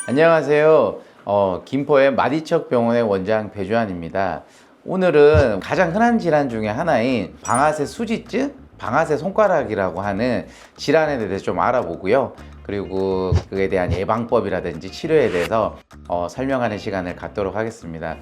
안녕하세요. 김포의 마디척병원의 원장 배주환입니다. 오늘은 가장 흔한 질환 중에 하나인 방아쇠 수지증, 방아쇠 손가락이라고 하는 질환에 대해서 좀 알아보고요. 그리고 그에 대한 예방법이라든지 치료에 대해서 설명하는 시간을 갖도록 하겠습니다.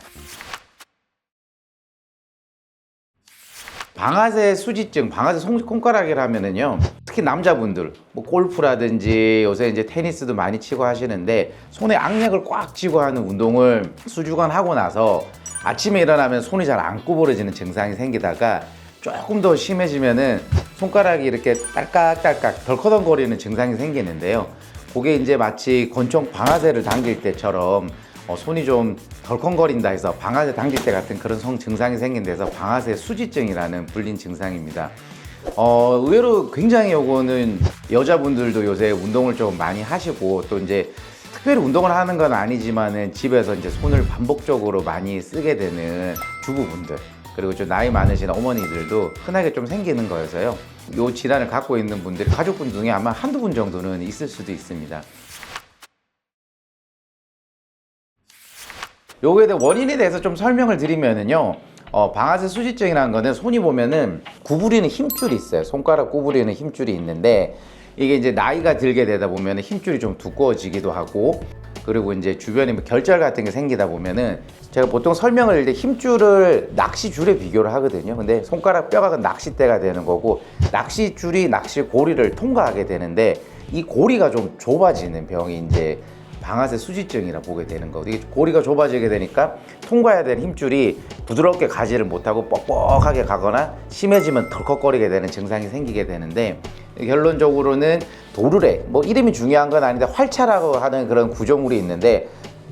방아쇠 수지증, 방아쇠 손가락이라면은요, 특히 남자분들, 뭐 골프라든지 요새 이제 테니스도 많이 치고 하시는데, 손에 악력을 꽉 쥐고 하는 운동을 수주간 하고 나서 아침에 일어나면 손이 잘 안 구부러지는 증상이 생기다가 조금 더 심해지면은 손가락이 이렇게 딸깍딸깍 덜커덩거리는 증상이 생기는데요. 그게 이제 마치 권총 방아쇠를 당길 때처럼 손이 좀 덜컹거린다 해서 방아쇠 당길 때 같은 그런 증상이 생긴 데서 방아쇠 수지증이라는 불린 증상입니다. 의외로 굉장히 요거는 여자분들도 요새 운동을 좀 많이 하시고 또 이제 특별히 운동을 하는 건 아니지만은 집에서 이제 손을 반복적으로 많이 쓰게 되는 주부분들, 그리고 좀 나이 많으신 어머니들도 흔하게 좀 생기는 거여서요. 요 질환을 갖고 있는 분들이 가족분 중에 아마 한두 분 정도는 있을 수도 있습니다. 요거에 대한 원인에 대해서 좀 설명을 드리면은요, 방아쇠 수지증이라는 거는 손이 보면은 구부리는 힘줄이 있어요. 손가락 구부리는 힘줄이 있는데, 이게 이제 나이가 들게 되다 보면 힘줄이 좀 두꺼워지기도 하고, 그리고 이제 주변에 뭐 결절 같은 게 생기다 보면은, 제가 보통 설명을 할 때 힘줄을 낚시줄에 비교를 하거든요. 근데 손가락 뼈가 낚싯대가 되는 거고, 낚시줄이 낚시고리를 통과하게 되는데, 이 고리가 좀 좁아지는 병이 이제 방아쇠 수지증이라 보게 되는 거. 이게 고리가 좁아지게 되니까 통과해야 되는 힘줄이 부드럽게 가지를 못하고 뻑뻑하게 가거나 심해지면 덜컥거리게 되는 증상이 생기게 되는데, 결론적으로는 도르래, 뭐 이름이 중요한 건 아닌데 활차라고 하는 그런 구조물이 있는데,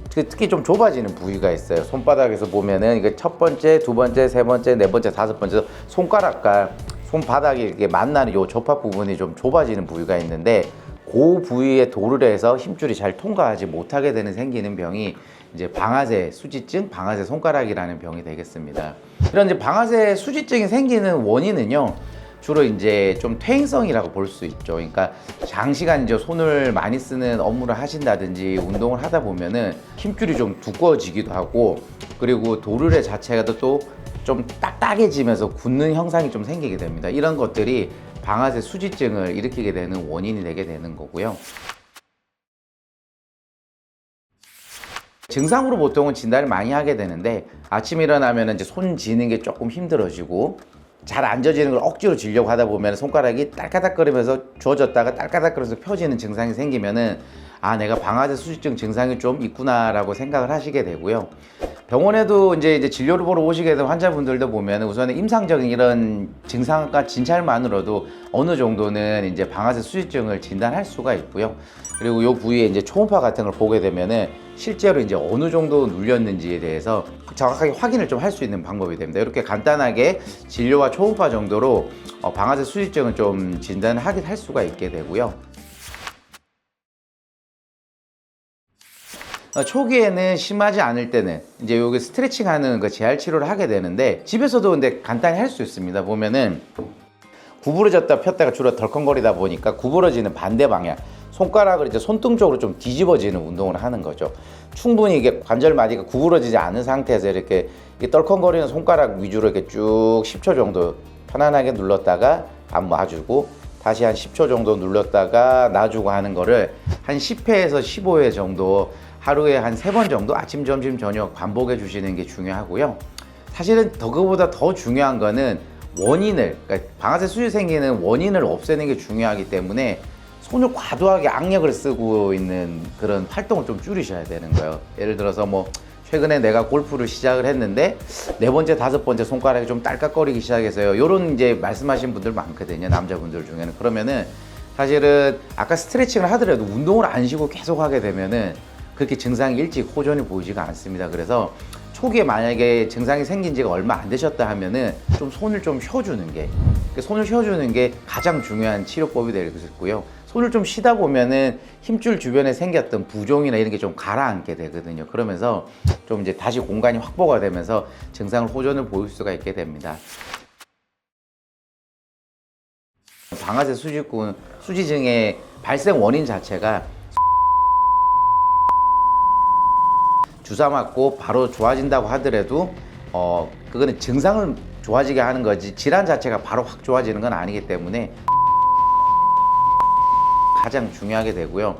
특히 좀 좁아지는 부위가 있어요. 손바닥에서 보면은 이게 첫 번째, 두 번째, 세 번째, 네 번째, 다섯 번째 손가락과 손바닥이 이렇게 만나는 요 접합 부분이 좀 좁아지는 부위가 있는데, 그 부위의 도르래에서 힘줄이 잘 통과하지 못하게 되는 생기는 병이 이제 방아쇠 수지증, 방아쇠 손가락이라는 병이 되겠습니다. 이런 이제 방아쇠 수지증이 생기는 원인은요, 주로 이제 좀 퇴행성이라고 볼 수 있죠. 그러니까 장시간 이제 손을 많이 쓰는 업무를 하신다든지 운동을 하다 보면은 힘줄이 좀 두꺼워지기도 하고, 그리고 도르래 자체가 또 좀 딱딱해지면서 굳는 형상이 좀 생기게 됩니다. 이런 것들이 방아쇠 수지증을 일으키게 되는 원인이 되게 되는 거고요. 증상으로 보통은 진단을 많이 하게 되는데, 아침에 일어나면 이제 손 쥐는 게 조금 힘들어지고, 잘 안 젖지는 걸 억지로 쥐려고 하다 보면 손가락이 딸까닥거리면서 쥐어졌다가 딸까닥거리면서 펴지는 증상이 생기면은, 아, 내가 방아쇠 수지증 증상이 좀 있구나라고 생각을 하시게 되고요. 병원에도 이제 진료를 보러 오시게 된 환자분들도 보면 우선은 임상적인 이런 증상과 진찰만으로도 어느 정도는 이제 방아쇠 수지증을 진단할 수가 있고요. 그리고 요 부위에 이제 초음파 같은 걸 보게 되면은 실제로 이제 어느 정도 눌렸는지에 대해서 정확하게 확인을 좀 할 수 있는 방법이 됩니다. 이렇게 간단하게 진료와 초음파 정도로 방아쇠 수지증을 좀 진단을 할 수가 있게 되고요. 초기에는 심하지 않을 때는 이제 여기 스트레칭 하는 그 재활 치료를 하게 되는데, 집에서도 근데 간단히 할 수 있습니다. 보면은 구부러졌다 폈다가 주로 덜컹거리다 보니까 구부러지는 반대 방향, 손가락을 이제 손등 쪽으로 좀 뒤집어지는 운동을 하는 거죠. 충분히 이게 관절 마디가 구부러지지 않은 상태에서 이렇게 떨컹거리는 손가락 위주로 이렇게 쭉 10초 정도 편안하게 눌렀다가 안 놔주고, 다시 한 10초 정도 눌렀다가 놔주고 하는 거를 한 10회에서 15회 정도 하루에 한 3번 정도 아침, 점심, 저녁 반복해 주시는 게 중요하고요. 사실은 그거보다 더 중요한 거는 원인을, 그러니까 방아쇠 수지 생기는 원인을 없애는 게 중요하기 때문에 손을 과도하게 악력을 쓰고 있는 그런 활동을 좀 줄이셔야 되는 거예요. 예를 들어서 뭐 최근에 내가 골프를 시작을 했는데 네 번째, 다섯 번째 손가락이 좀 딸깍거리기 시작해서요. 요런 이제 말씀하신 분들 많거든요. 남자분들 중에는. 그러면은 사실은 아까 스트레칭을 하더라도 운동을 안 쉬고 계속 하게 되면은 그렇게 증상이 일찍 호전이 보이지가 않습니다. 그래서 초기에 만약에 증상이 생긴 지가 얼마 안 되셨다 하면은 좀 손을 좀 쉬어주는 게, 손을 쉬어주는 게 가장 중요한 치료법이 될 수 있고요. 손을 좀 쉬다 보면은 힘줄 주변에 생겼던 부종이나 이런 게 좀 가라앉게 되거든요. 그러면서 좀 이제 다시 공간이 확보가 되면서 증상을 호전을 보일 수가 있게 됩니다. 방아쇠 수지증의 발생 원인 자체가 주사 맞고 바로 좋아진다고 하더라도 그거는 증상을 좋아지게 하는 거지 질환 자체가 바로 확 좋아지는 건 아니기 때문에 가장 중요하게 되고요.